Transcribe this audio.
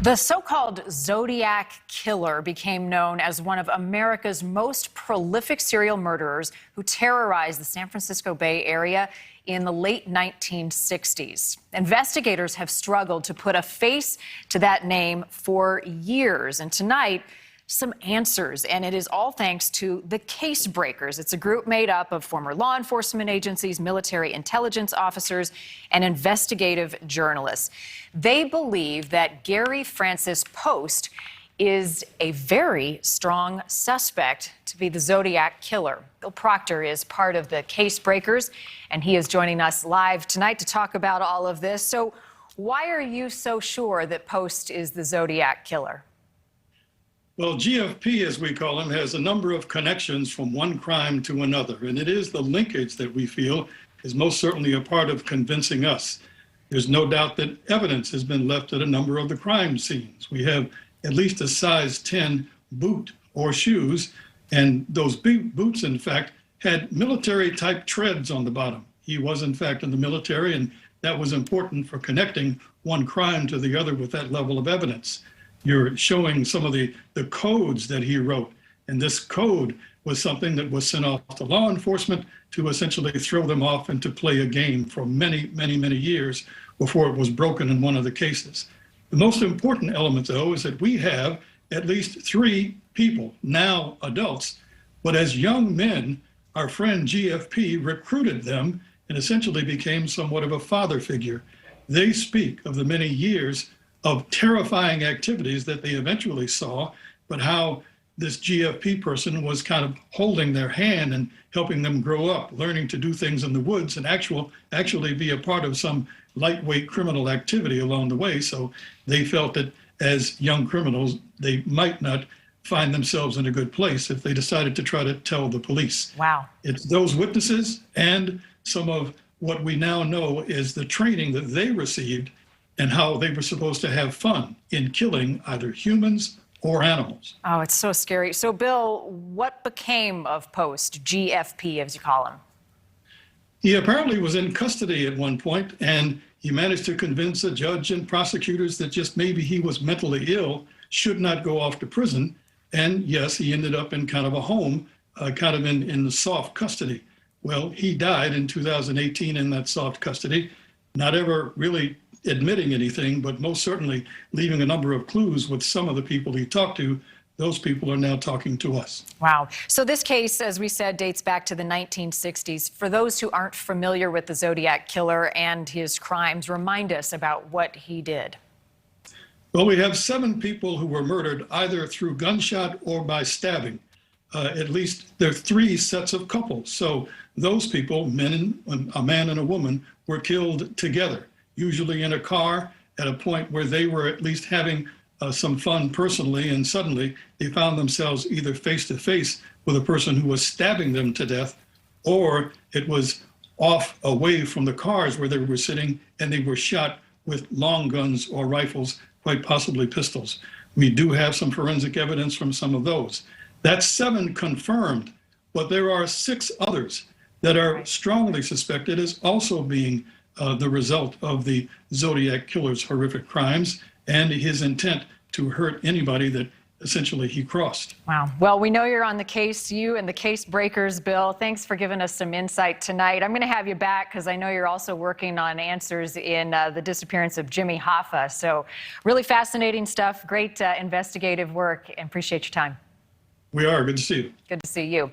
The so-called Zodiac killer became known as one of America's most prolific serial murderers who terrorized the San Francisco Bay Area in the late 1960s. Investigators have struggled to put a face to that name for years, and tonight, some answers, and it is all thanks to the Case Breakers. It's a group made up of former law enforcement agencies, military intelligence officers, and investigative journalists. They believe that Gary Francis Post is a very strong suspect to be the Zodiac killer. Bill Proctor is part of the Case Breakers, and he is joining us live tonight to talk about all of this. So why are you so sure that Post is the Zodiac killer? Well, GFP, as we call him, has a number of connections from one crime to another, and it is the linkage that we feel is most certainly a part of convincing us. There's no doubt that evidence has been left at a number of the crime scenes. We have at least a size 10 boot or shoes, and those boots, in fact, had military-type treads on the bottom. He was, in fact, in the military, and that was important for connecting one crime to the other with that level of evidence. You're showing some of the codes that he wrote. And this code was something that was sent off to law enforcement to essentially throw them off and to play a game for many, many, many years before it was broken in one of the cases. The most important element, though, is that we have at least 3 people, now adults, but as young men, our friend GFP recruited them and essentially became somewhat of a father figure. They speak of the many years of terrifying activities that they eventually saw, but how this GFP person was kind of holding their hand and helping them grow up, learning to do things in the woods and actually be a part of some lightweight criminal activity along the way. So they felt that as young criminals, they might not find themselves in a good place if they decided to try to tell the police. Wow. It's those witnesses and some of what we now know is the training that they received and how they were supposed to have fun in killing either humans or animals. Oh, it's so scary. So, Bill, what became of Post, GFP, as you call him? He apparently was in custody at one point, and he managed to convince a judge and prosecutors that just maybe he was mentally ill, should not go off to prison. And yes, he ended up in kind of a home, kind of in the soft custody. Well, he died in 2018 in that soft custody, not ever really admitting anything, but most certainly leaving a number of clues with some of the people he talked to. Those people are now talking to us. Wow. So this case, as we said, dates back to the 1960s. For those who aren't familiar with the Zodiac killer and his crimes, remind us about what he did. Well, we have 7 people who were murdered either through gunshot or by stabbing. At least there are 3 sets of couples. So those people, a man and a woman, were killed together, usually in a car at a point where they were at least having some fun personally, and suddenly they found themselves either face to face with a person who was stabbing them to death, or it was off away from the cars where they were sitting and they were shot with long guns or rifles, quite possibly pistols. We do have some forensic evidence from some of those. That's 7 confirmed, but there are 6 others that are strongly suspected as also being the result of the Zodiac killer's horrific crimes and his intent to hurt anybody that essentially he crossed. Wow. Well, we know you're on the case, you and the Case Breakers, Bill. Thanks for giving us some insight tonight. I'm going to have you back because I know you're also working on answers in the disappearance of Jimmy Hoffa. So really fascinating stuff, great investigative work, and appreciate your time. We are. Good to see you. Good to see you.